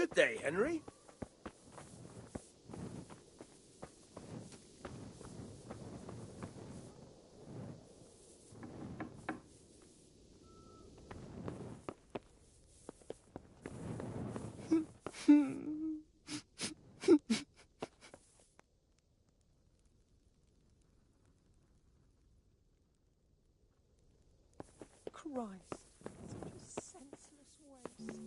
Good day, Henry. Christ, such a senseless waste.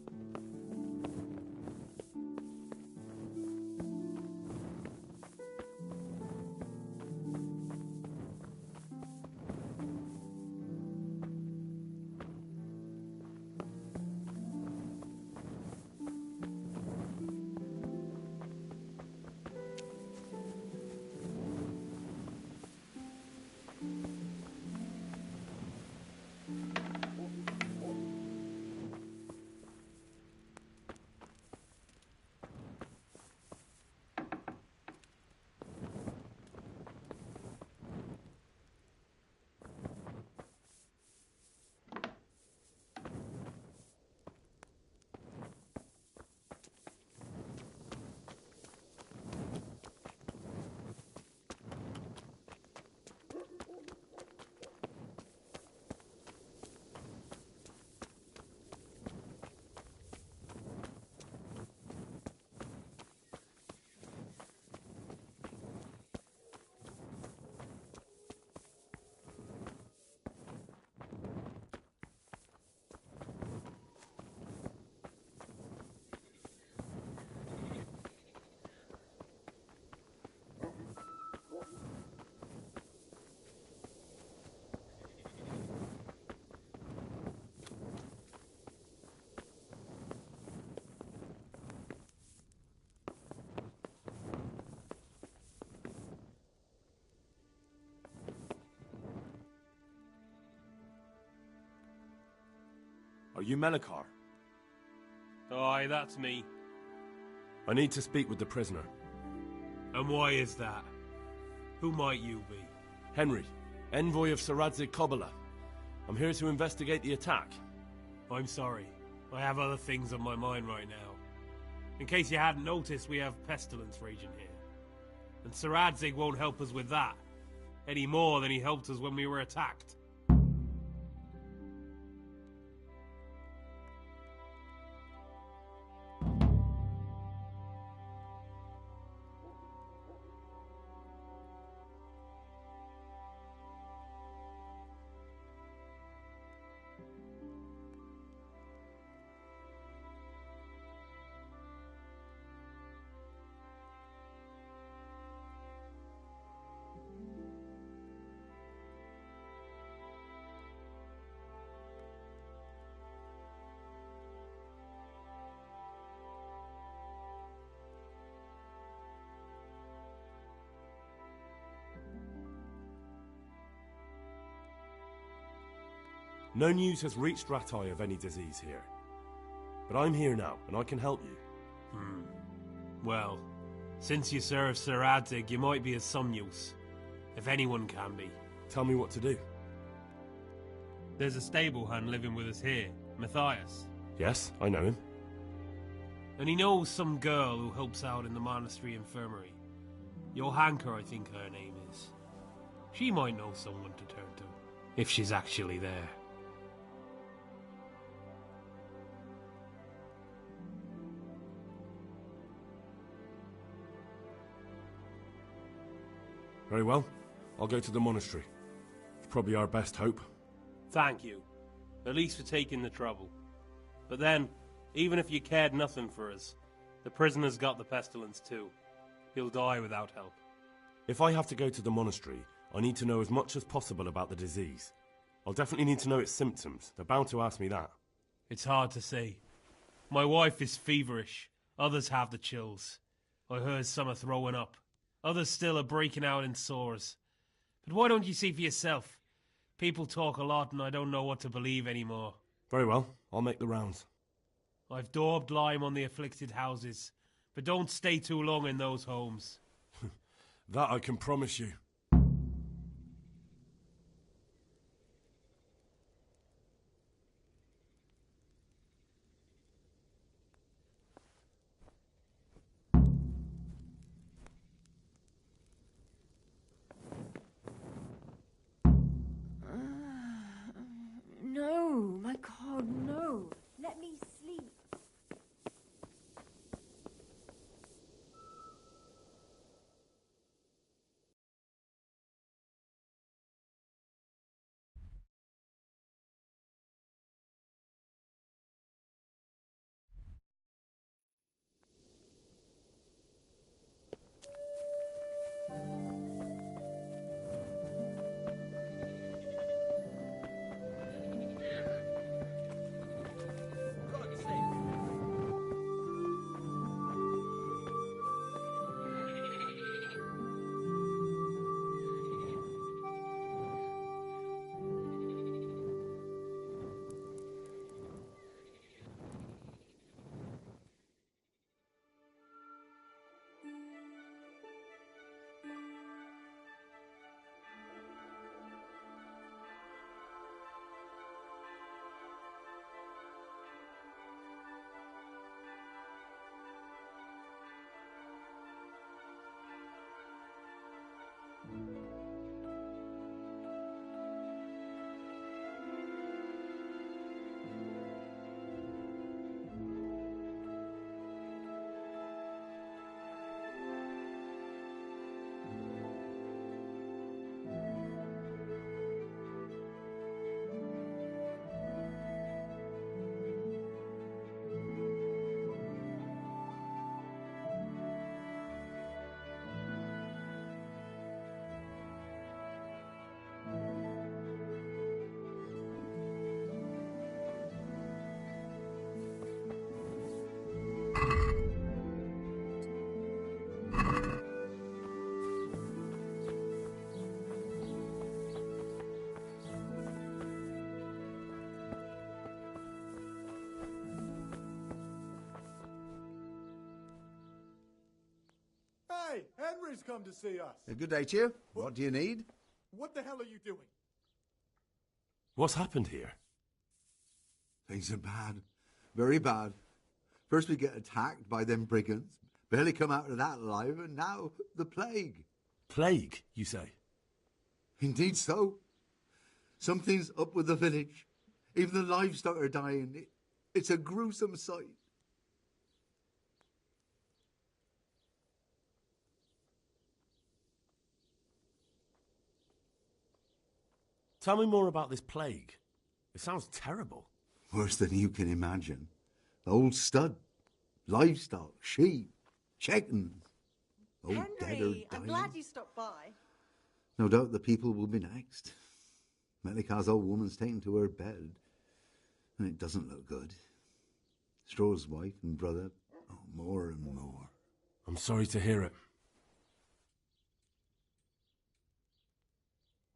Are you Melikar? Aye, that's me. I need to speak with the prisoner. And why is that? Who might you be? Henry, envoy of Saradze Kobala. I'm here to investigate the attack. I'm sorry. I have other things on my mind right now. In case you hadn't noticed, we have pestilence raging here. And Saradze won't help us with that, any more than he helped us when we were attacked. No news has reached Ratai of any disease here. But I'm here now, and I can help you. Well, since you serve Sir Adzig, you might be of some use. If anyone can be. Tell me what to do. There's a stable hand living with us here, Matthias. Yes, I know him. And he knows some girl who helps out in the monastery infirmary. Johanka, I think her name is. She might know someone to turn to, if she's actually there. Very well. I'll go to the monastery. It's probably our best hope. Thank you. At least for taking the trouble. But then, even if you cared nothing for us, the prisoner's got the pestilence too. He'll die without help. If I have to go to the monastery, I need to know as much as possible about the disease. I'll definitely need to know its symptoms. They're bound to ask me that. It's hard to say. My wife is feverish. Others have the chills. I heard some are throwing up. Others still are breaking out in sores. But why don't you see for yourself? People talk a lot and I don't know what to believe anymore. Very well. I'll make the rounds. I've daubed lime on the afflicted houses, but don't stay too long in those homes. That I can promise you. Henry's come to see us. A good day to you. What do you need? What the hell are you doing? What's happened here? Things are bad. Very bad. First we get attacked by them brigands. Barely come out of that alive, and now the plague. Plague, you say? Indeed so. Something's up with the village. Even the livestock are dying. It's a gruesome sight. Tell me more about this plague. It sounds terrible. Worse than you can imagine. The old stud, livestock, sheep, chickens. All dead or Henry, dying. I'm glad you stopped by. No doubt the people will be next. Melikar's old woman's taken to her bed, and it doesn't look good. Straw's wife and brother, more and more. I'm sorry to hear it.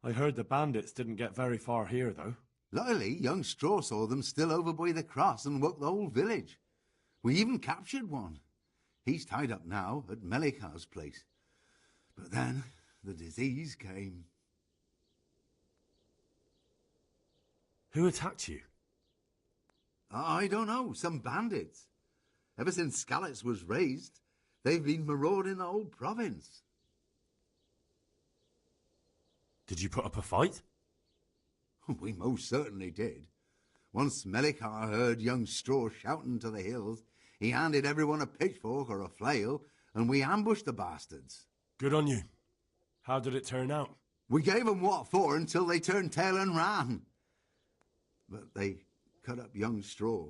I heard the bandits didn't get very far here, though. Luckily, young Straw saw them still over by the cross and woke the whole village. We even captured one. He's tied up now at Melikar's place. But then the disease came. Who attacked you? I don't know, some bandits. Ever since Skalitz was raised, they've been marauding the whole province. Did you put up a fight? We most certainly did. Once Melikar heard young Straw shouting to the hills, he handed everyone a pitchfork or a flail, and we ambushed the bastards. Good on you. How did it turn out? We gave them what for until they turned tail and ran. But they cut up young Straw.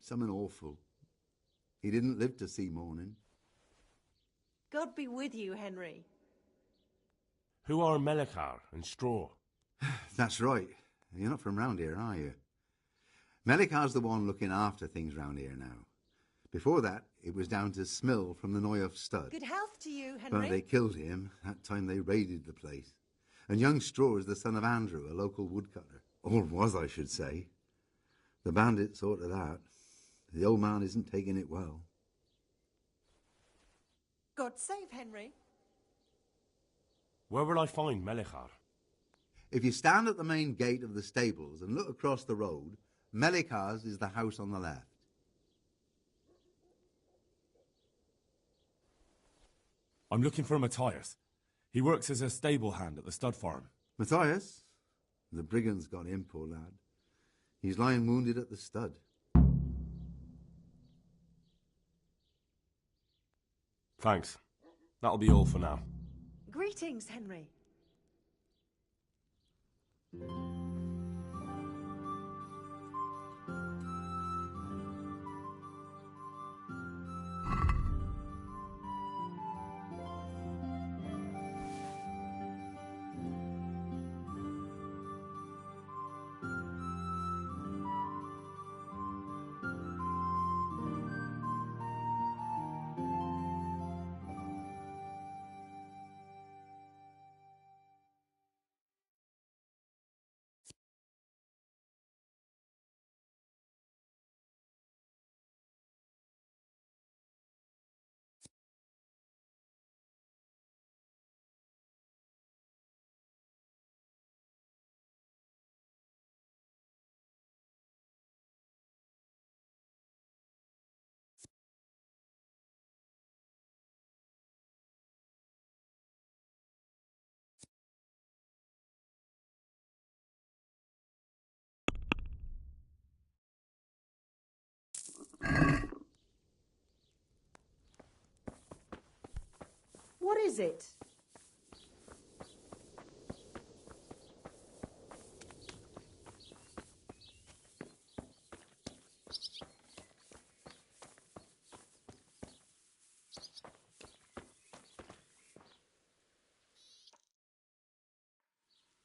Something awful. He didn't live to see morning. God be with you, Henry. Who are Melikar and Straw? That's right. You're not from round here, are you? Melikar's the one looking after things round here now. Before that, it was down to Smill from the Noyoff stud. Good health to you, Henry. But they killed him that time they raided the place. And young Straw is the son of Andrew, a local woodcutter. Or was, I should say. The bandit saw to that. The old man isn't taking it well. God save Henry. Where will I find Melikar? If you stand at the main gate of the stables and look across the road, Melikar's is the house on the left. I'm looking for Matthias. He works as a stable hand at the stud farm. Matthias? The brigands got him, poor lad. He's lying wounded at the stud. Thanks. That'll be all for now. Greetings, Henry. What is it?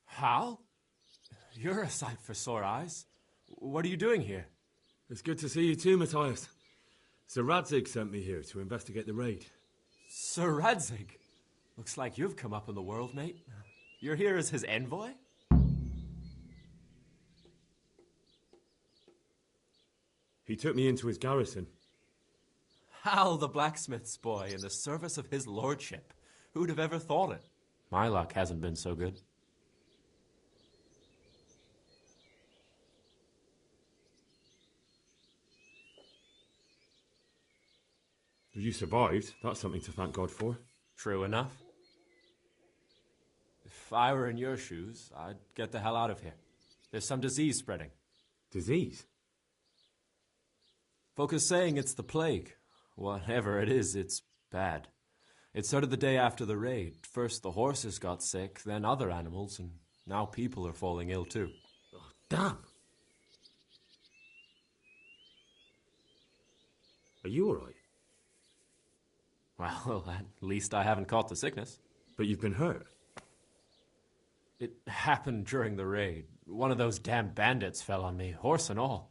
Hal? You're a sight for sore eyes. What are you doing here? It's good to see you too, Matthias. Sir Radzig sent me here to investigate the raid. Sir Radzig? Looks like you've come up in the world, mate. You're here as his envoy? He took me into his garrison. Hal, the blacksmith's boy, in the service of his lordship. Who'd have ever thought it? My luck hasn't been so good. You survived. That's something to thank God for. True enough. If I were in your shoes, I'd get the hell out of here. There's some disease spreading. Disease? Folk are saying it's the plague. Whatever it is, it's bad. It started the day after the raid. First the horses got sick, then other animals, and now people are falling ill too. Oh, damn. Are you alright? Well, at least I haven't caught the sickness. But you've been hurt. It happened during the raid. One of those damn bandits fell on me, horse and all.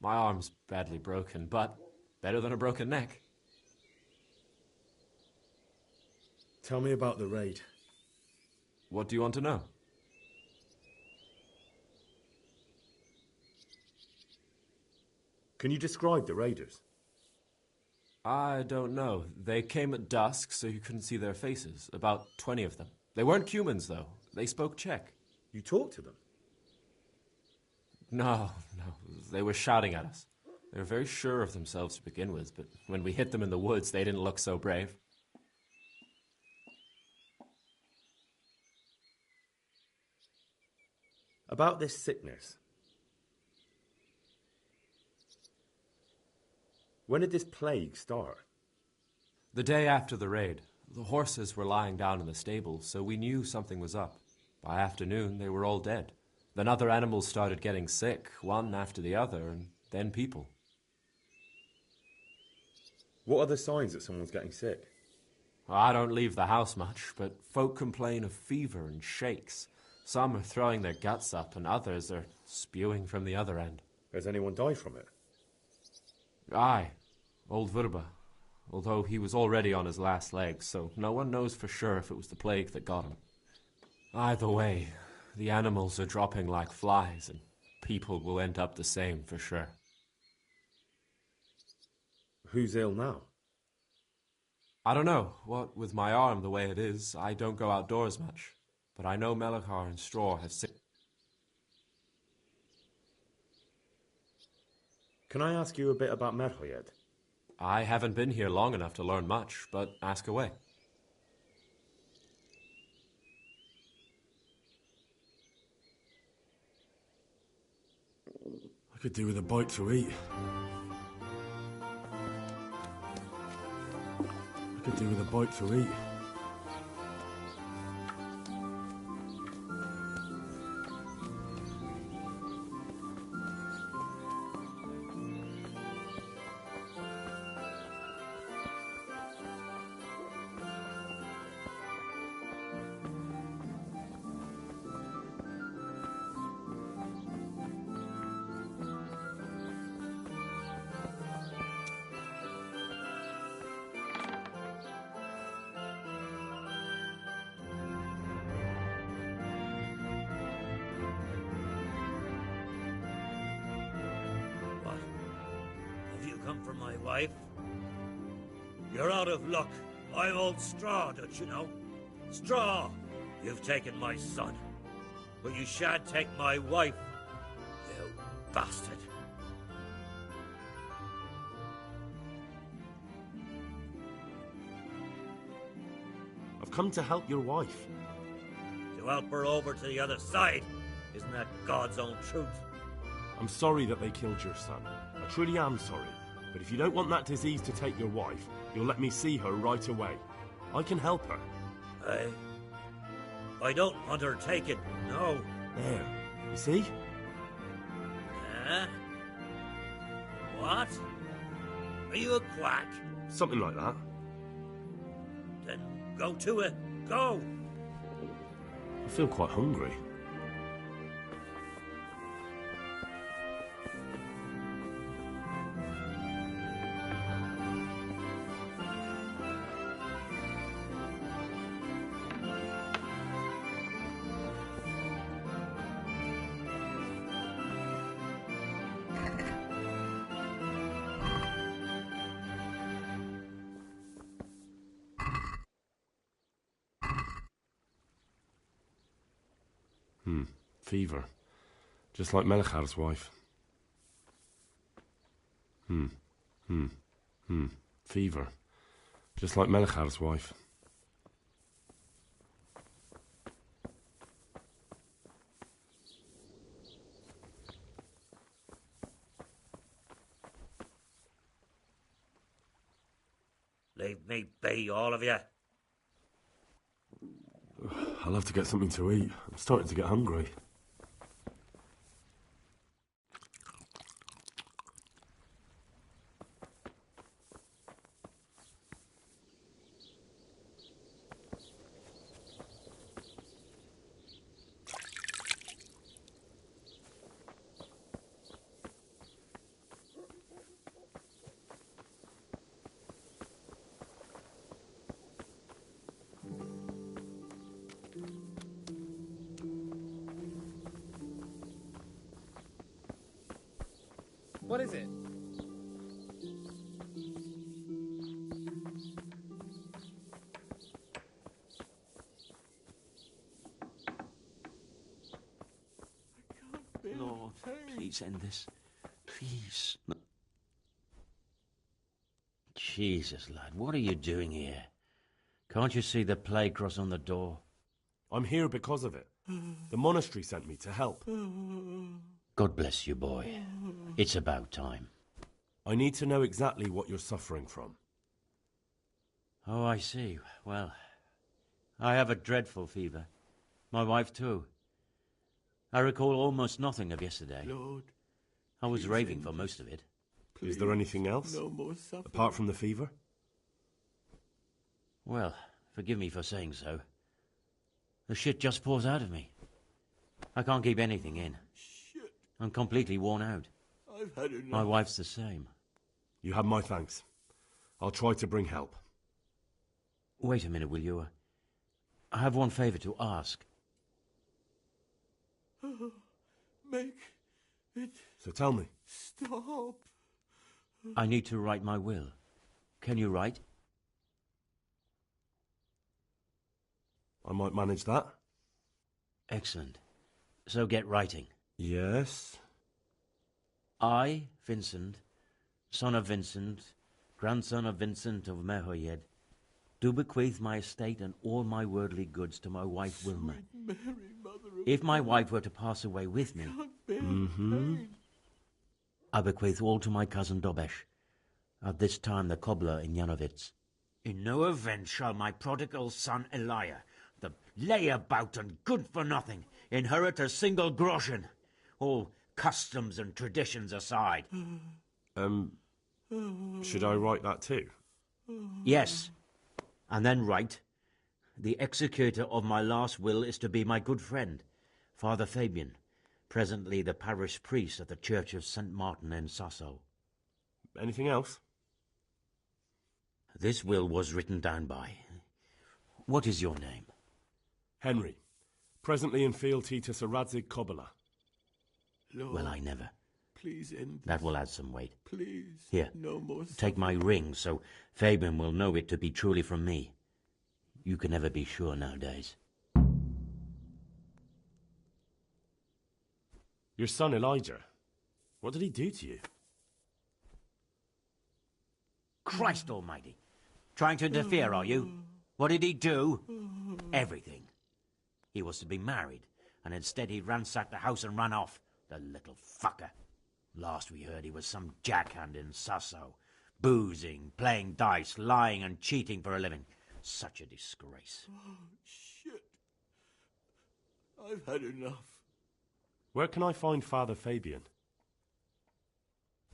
My arm's badly broken, but better than a broken neck. Tell me about the raid. What do you want to know? Can you describe the raiders? I don't know. They came at dusk, so you couldn't see their faces. About 20 of them. They weren't humans, though. They spoke Czech. You talked to them? No. They were shouting at us. They were very sure of themselves to begin with, but when we hit them in the woods, they didn't look so brave. About this sickness. When did this plague start? The day after the raid. The horses were lying down in the stable, so we knew something was up. By afternoon, they were all dead. Then other animals started getting sick, one after the other, and then people. What are the signs that someone's getting sick? I don't leave the house much, but folk complain of fever and shakes. Some are throwing their guts up, and others are spewing from the other end. Has anyone died from it? Aye, old Vorob'yev. Although he was already on his last legs, so no one knows for sure if it was the plague that got him. Either way, the animals are dropping like flies, and people will end up the same for sure. Who's ill now? I don't know. What with my arm the way it is, I don't go outdoors much. But I know Melechar and Straw have sick. Can I ask you a bit about Vorob'yev? I haven't been here long enough to learn much, but ask away. I could do with a bite to eat. I could do with a bite to eat. Come for my wife? You're out of luck. I'm old Straw, don't you know? Straw, you've taken my son. But you shan't take my wife, you bastard. I've come to help your wife. To help her over to the other side. Isn't that God's own truth? I'm sorry that they killed your son. I truly am sorry. But if you don't want that disease to take your wife, you'll let me see her right away. I can help her. I don't want her taken, no. There. You see? What? Are you a quack? Something like that. Then go to it. Go! I feel quite hungry. Fever. Just like Melichar's wife. Fever. Just like Melichar's wife. Leave me be, all of you. I'll have to get something to eat. I'm starting to get hungry. What is it? Lord, please end this. Please. No. Jesus, lad, what are you doing here? Can't you see the plague cross on the door? I'm here because of it. The monastery sent me to help. God bless you, boy. It's about time. I need to know exactly what you're suffering from. Oh, I see. Well, I have a dreadful fever. My wife, too. I recall almost nothing of yesterday. Lord, I was raving for most of it. Is there anything else? no more suffering. Apart from the fever? Well, forgive me for saying so. The shit just pours out of me. I can't keep anything in. Shit, I'm completely worn out. I've had enough. My wife's the same. You have my thanks. I'll try to bring help. Wait a minute, will you? I have one favour to ask. Make it So tell me. stop. I need to write my will. Can you write? I might manage that. Excellent. So get writing. Yes. I, Vincent, son of Vincent, grandson of Vincent of Merhoyed, do bequeath my estate and all my worldly goods to my wife Wilma. Mary, mother of If my wife were to pass away with me, pain. I bequeath all to my cousin Dobesh, at this time the cobbler in Yanovitz. In no event shall my prodigal son Elia, the layabout and good-for-nothing, inherit a single groschen, all customs and traditions aside. Should I write that too? Yes, and then write, the executor of my last will is to be my good friend, Father Fabian, presently the parish priest at the Church of St. Martin in Sasso. Anything else? This will was written down by. What is your name? Henry. Presently in fealty to Sir Radzig Kobyla. Lord, Well, I never. please end That will add some weight. Please. Here, No more take my ring so Fabian will know it to be truly from me. You can never be sure nowadays. Your son Elijah. What did he do to you? Christ almighty. Trying to interfere, are you? What did he do? Everything. He was to be married, and instead he ransacked the house and ran off. The little fucker. Last we heard he was some jackhand in Sasso. Boozing, playing dice, lying and cheating for a living. Such a disgrace. shit. I've had enough. Where can I find Father Fabian?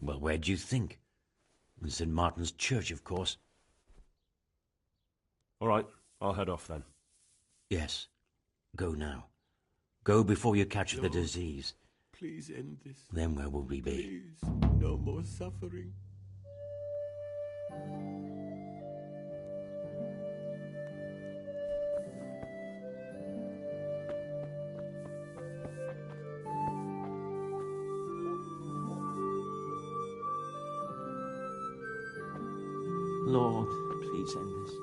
Well, where do you think? In St. Martin's Church, of course. All right, I'll head off then. Yes. Go now. Go before you catch the disease. Please end this. Then where will we be? Please. No more suffering. Lord, please end this.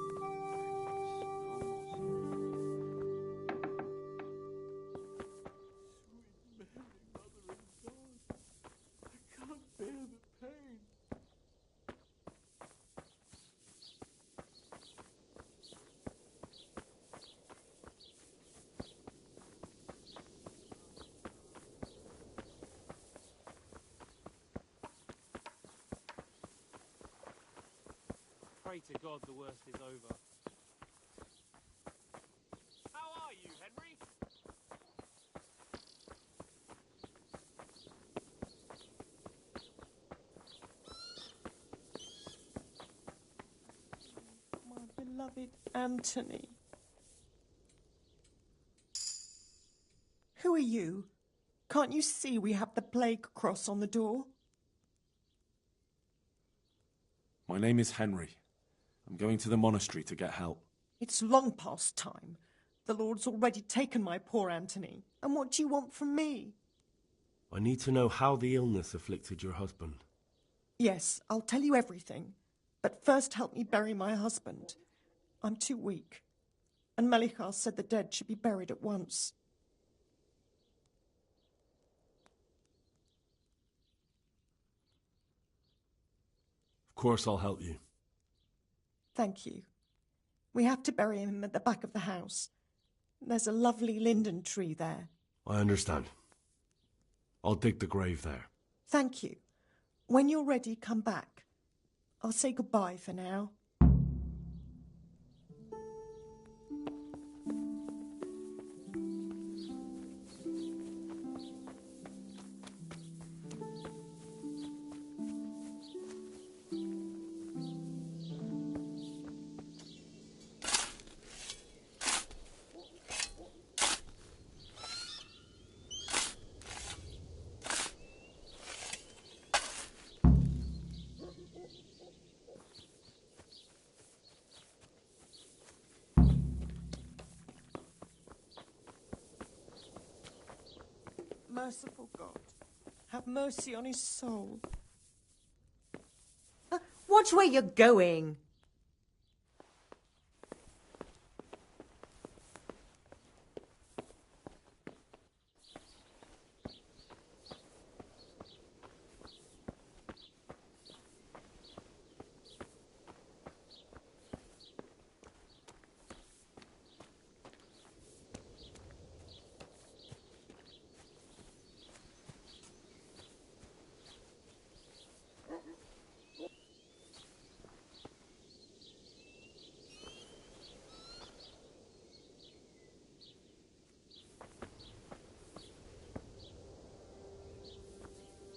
pray to God the worst is over. How are you, Henry? My beloved Anthony. Who are you? Can't you see we have the plague cross on the door? My name is Henry. I'm going to the monastery to get help. It's long past time. The Lord's already taken my poor Anthony. And what do you want from me? I need to know how the illness afflicted your husband. Yes, I'll tell you everything. But first help me bury my husband. I'm too weak. And Melichar said the dead should be buried at once. Of course I'll help you. Thank you. We have to bury him at the back of the house. There's a lovely linden tree there. I understand. I'll dig the grave there. Thank you. When you're ready, come back. I'll say goodbye for now. Merciful God, have mercy on his soul. Watch where you're going.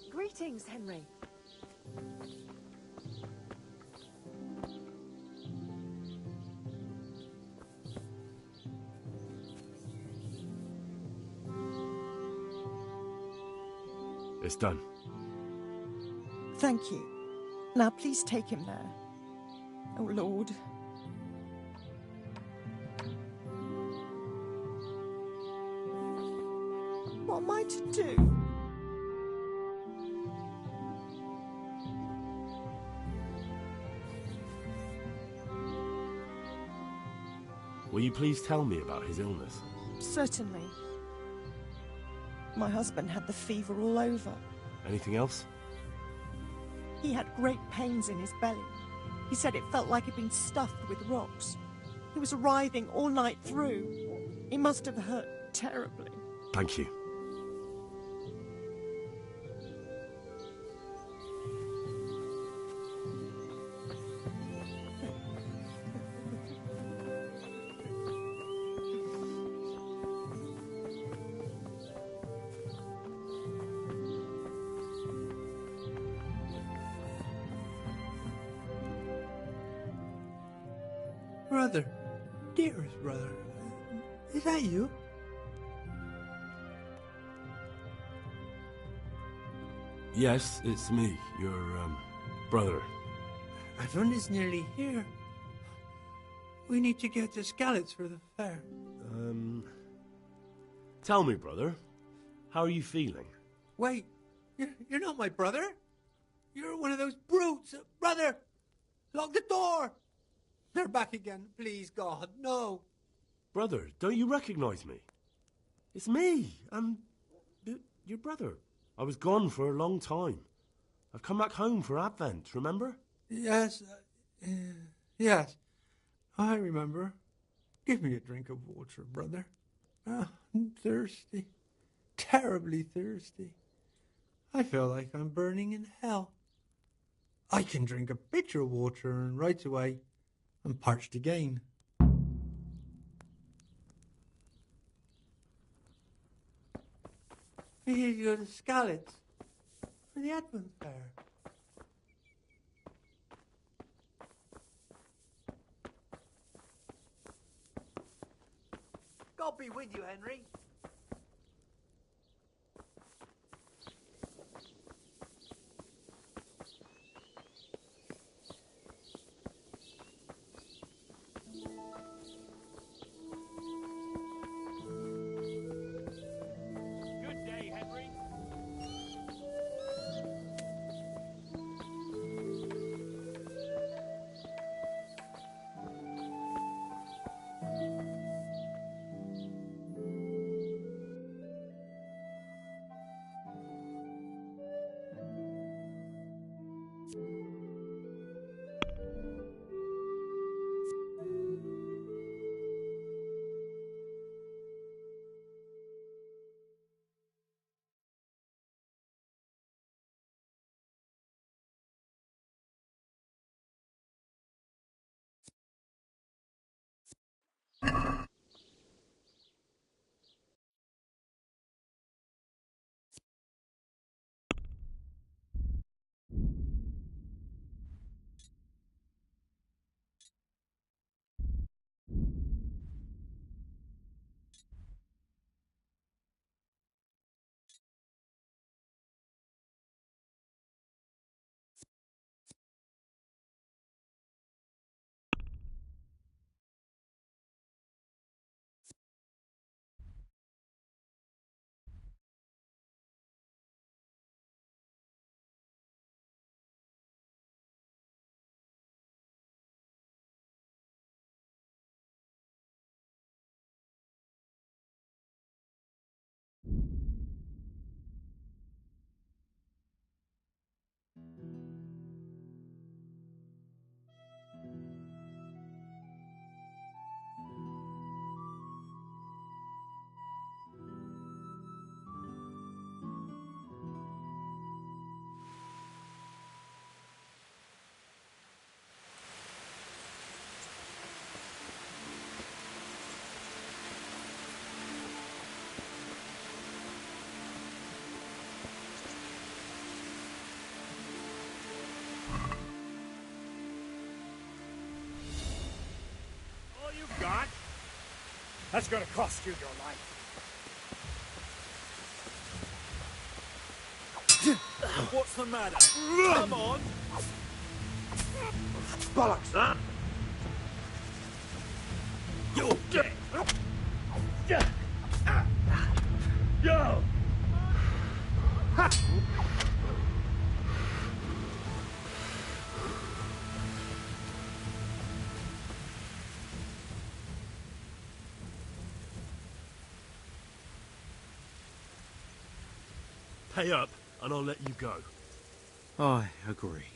Greetings, Henry. It's done. Thank you. Now please take him there. Oh, Lord. What am I to do? Will you please tell me about his illness? Certainly. My husband had the fever all over. Anything else? He had great pains in his belly. He said it felt like it'd been stuffed with rocks. He was writhing all night through. He must have hurt terribly. Thank you. Brother, dearest brother, is that you? Yes, it's me, your, brother. Everyone is nearly here. We need to get to Skalitz for the fair. Tell me, brother, how are you feeling? Wait, you're not my brother? You're one of those brutes. Brother, lock the door. They're back again. Please, God, no. Brother, don't you recognize me? It's me. I'm your brother. I was gone for a long time. I've come back home for Advent, remember? Yes, yes, I remember. Give me a drink of water, brother. Ah, I'm thirsty. Terribly thirsty. I feel like I'm burning in hell. I can drink a pitcher of water and right away I'm parched again. Here you go to Scallots for the Advent fair. God be with you, Henry. Good day, Henry. Got? That's gonna cost you your life. What's the matter? Come on! Bollocks! Huh? You dead! Yo! Pay up, and I'll let you go. I agree.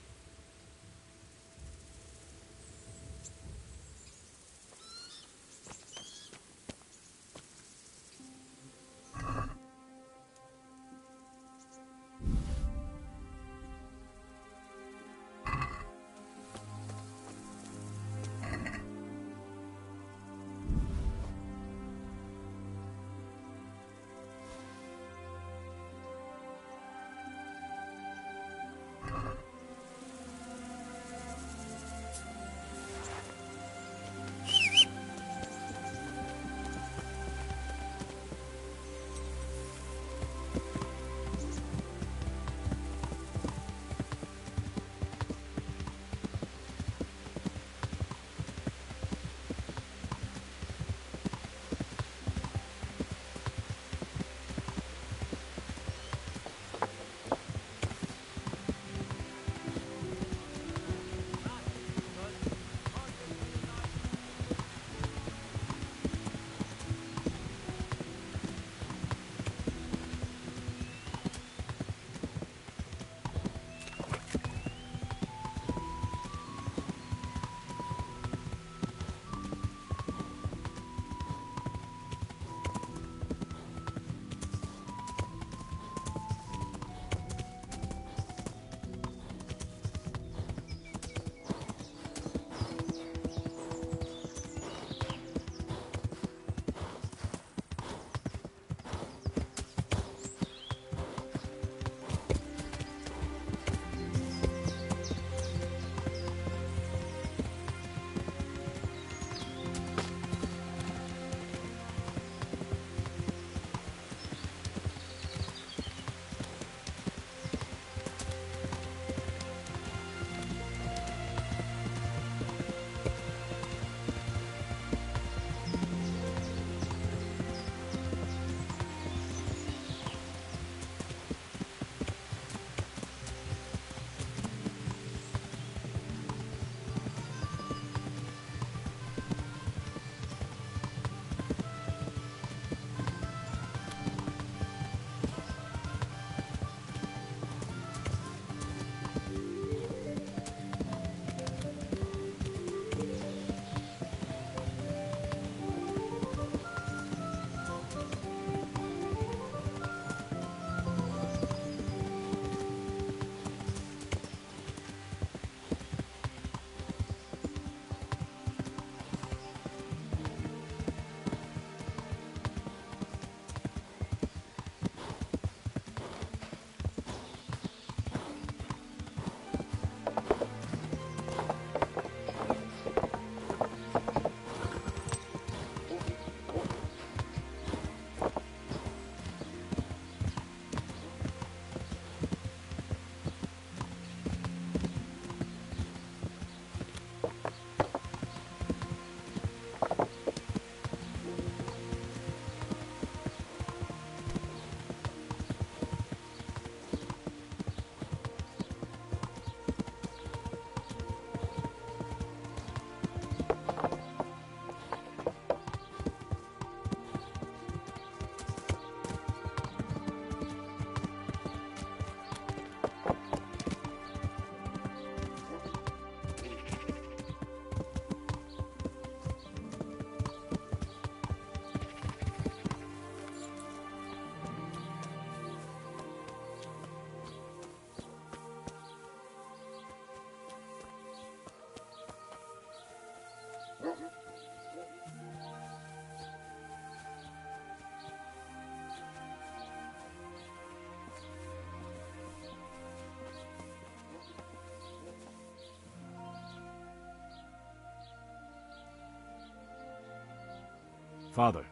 Father,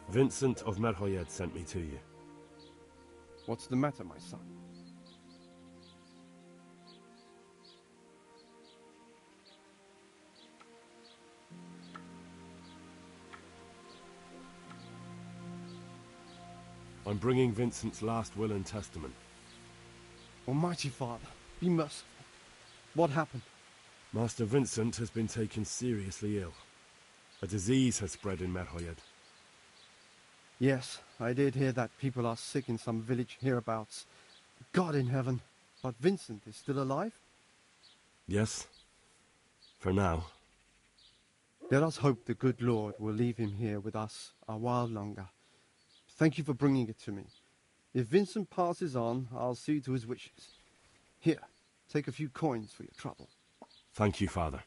Vincent of Merhoyed sent me to you. What's the matter, my son? I'm bringing Vincent's last will and testament. Almighty Father, be merciful. What happened? Master Vincent has been taken seriously ill. A disease has spread in Merhoyed. Yes, I did hear that people are sick in some village hereabouts. God in heaven, but Vincent is still alive? Yes, for now. Let us hope the good Lord will leave him here with us a while longer. Thank you for bringing it to me. If Vincent passes on, I'll see to his wishes. Here, take a few coins for your trouble. Thank you, Father.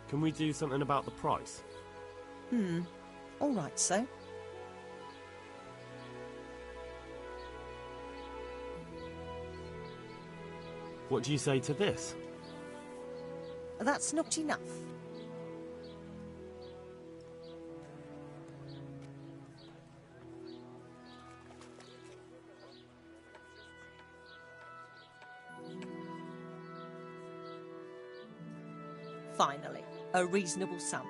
Can we do something about the price? All right, so. What do you say to this? That's not enough. Finally, a reasonable sum.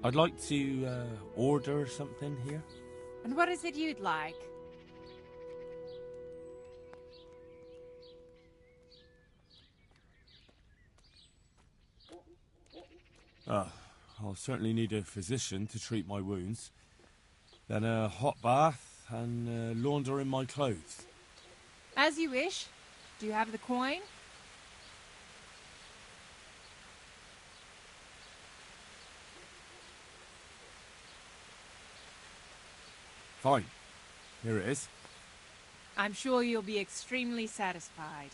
I'd like to order something here. And what is it you'd like? I'll certainly need a physician to treat my wounds. Then a hot bath and laundering my clothes. As you wish. Do you have the coin? Fine. Here it is. I'm sure you'll be extremely satisfied.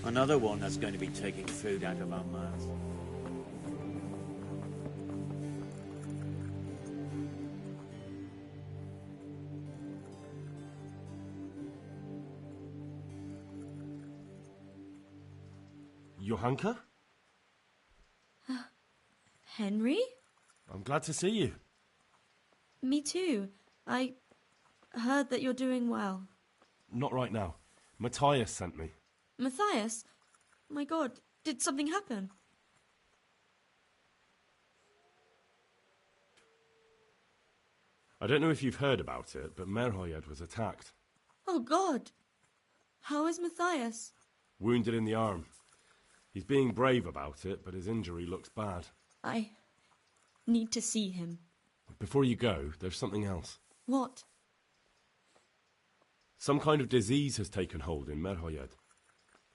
Another one that's going to be taking food out of our mouths. Johanka? Henry? I'm glad to see you. Me too. I heard that you're doing well. Not right now. Matthias sent me. Matthias? My God, did something happen? I don't know if you've heard about it, but Vorob'yev was attacked. Oh God! How is Matthias? Wounded in the arm. He's being brave about it, but his injury looks bad. I need to see him. Before you go, there's something else. What? Some kind of disease has taken hold in Vorob'yev.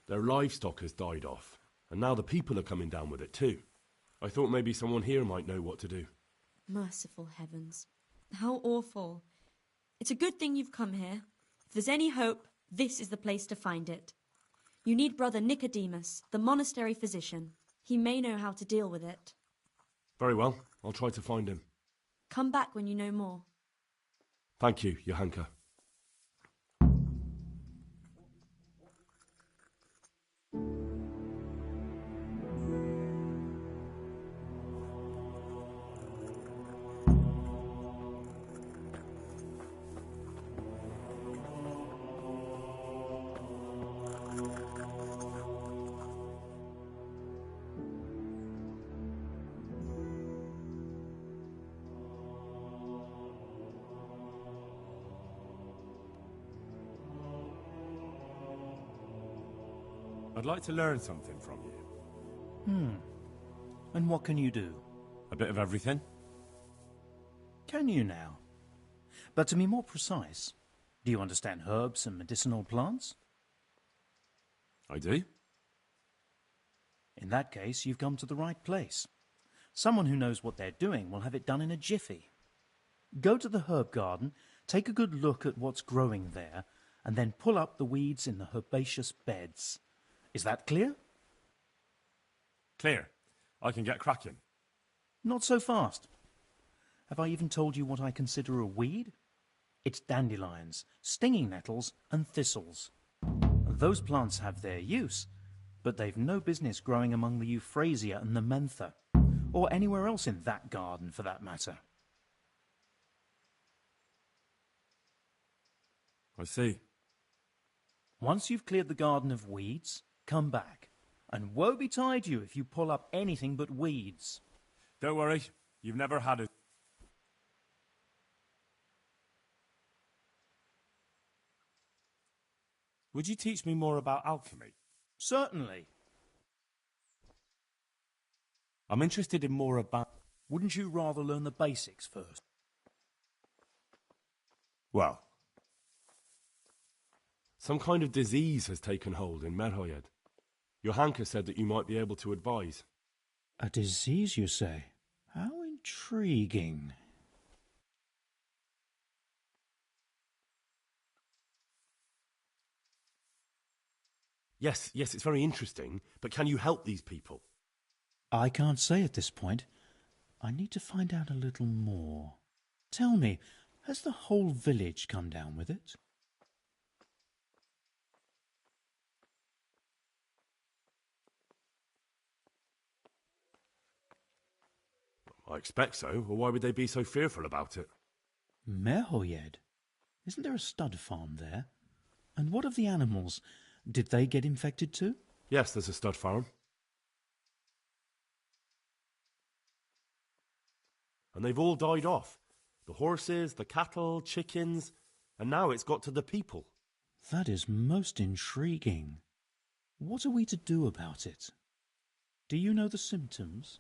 Their livestock has died off, and now the people are coming down with it too. I thought maybe someone here might know what to do. Merciful heavens. How awful. It's a good thing you've come here. If there's any hope, this is the place to find it. You need Brother Nicodemus, the monastery physician. He may know how to deal with it. Very well, I'll try to find him. Come back when you know more. Thank you, Johanka. I'd like to learn something from you. And what can you do? A bit of everything. Can you now? But to be more precise, do you understand herbs and medicinal plants? I do. In that case, you've come to the right place. Someone who knows what they're doing will have it done in a jiffy. Go to the herb garden, take a good look at what's growing there, and then pull up the weeds in the herbaceous beds. Is that clear? Clear. I can get cracking. Not so fast. Have I even told you what I consider a weed? It's dandelions, stinging nettles, and thistles. Those plants have their use, but they've no business growing among the euphrasia and the mentha, or anywhere else in that garden for that matter. I see. Once you've cleared the garden of weeds, come back. And woe betide you if you pull up anything but weeds. Don't worry, you've never had it. Would you teach me more about alchemy? Certainly. I'm interested in more about... Wouldn't you rather learn the basics first? Well, some kind of disease has taken hold in Vorob'yev. Johanka said that you might be able to advise. A disease, you say? How intriguing. Yes, it's very interesting, but can you help these people? I can't say at this point. I need to find out a little more. Tell me, has the whole village come down with it? I expect so, or why would they be so fearful about it? Vorob'yev? Isn't there a stud farm there? And what of the animals? Did they get infected too? Yes, there's a stud farm. And they've all died off. The horses, the cattle, chickens, and now it's got to the people. That is most intriguing. What are we to do about it? Do you know the symptoms?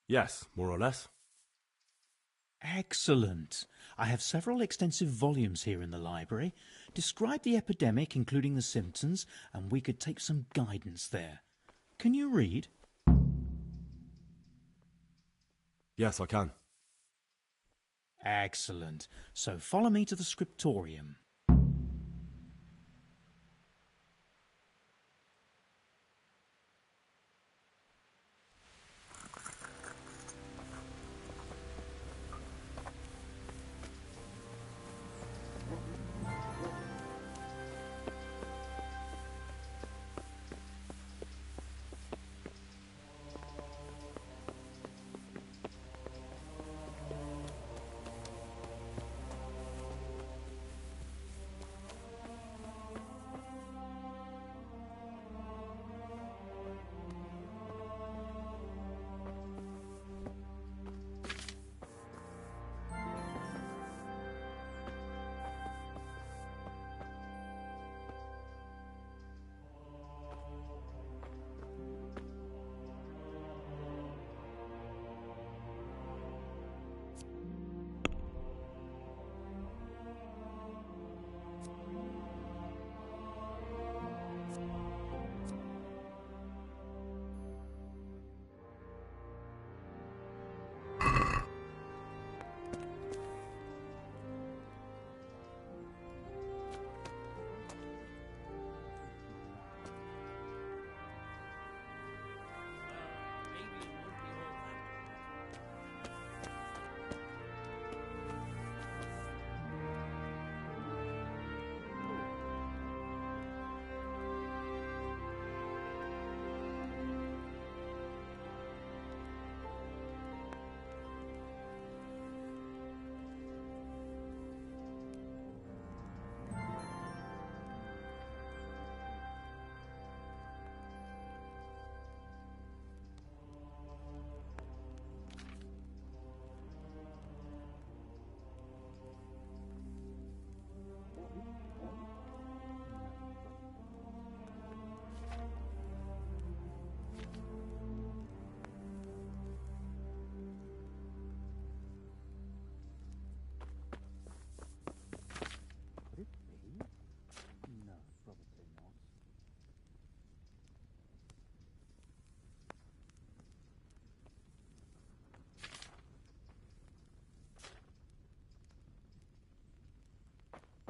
Yes, more or less. Excellent. I have several extensive volumes here in the library. Describe the epidemic, including the symptoms, and we could take some guidance there. Can you read? Yes, I can. Excellent. So follow me to the scriptorium.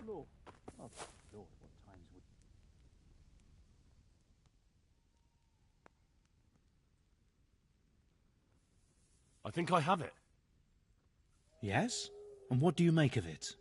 Lord. Oh, Lord, what times would... I think I have it. Yes? And what do you make of it?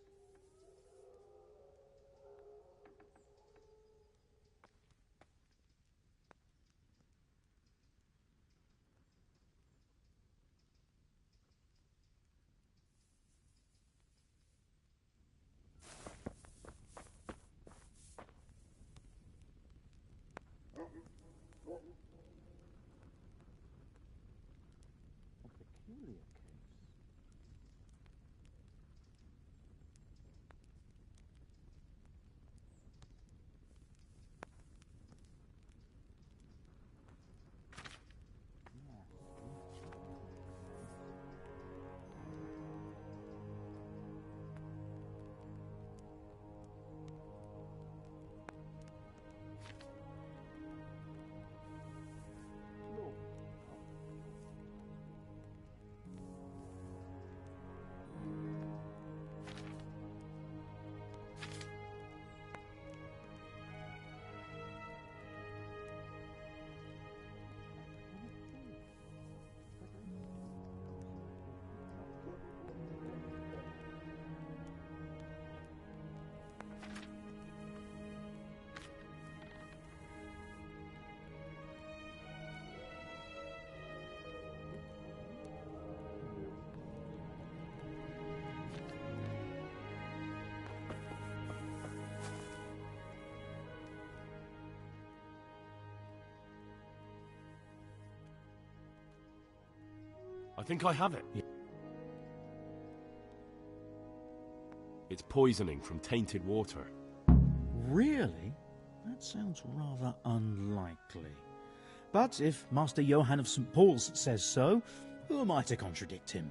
I think I have it. It's poisoning from tainted water. Really? That sounds rather unlikely. But if Master Johann of St. Paul's says so, who am I to contradict him?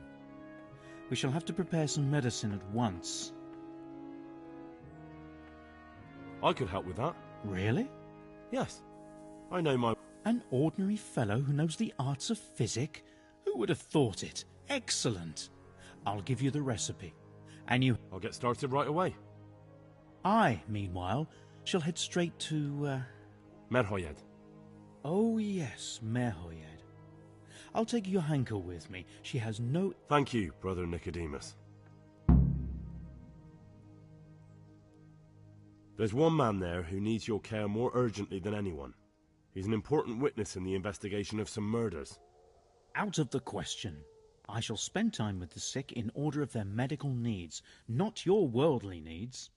We shall have to prepare some medicine at once. I could help with that. Really? Yes. I know my... An ordinary fellow who knows the arts of physic? Who would have thought it? Excellent. I'll give you the recipe. And you... I'll get started right away. I, meanwhile, shall head straight to, Merhoyed. Oh, yes, Merhoyed. I'll take Johanka with me. She has no... Thank you, Brother Nicodemus. There's one man there who needs your care more urgently than anyone. He's an important witness in the investigation of some murders. Out of the question. I shall spend time with the sick in order of their medical needs, not your worldly needs.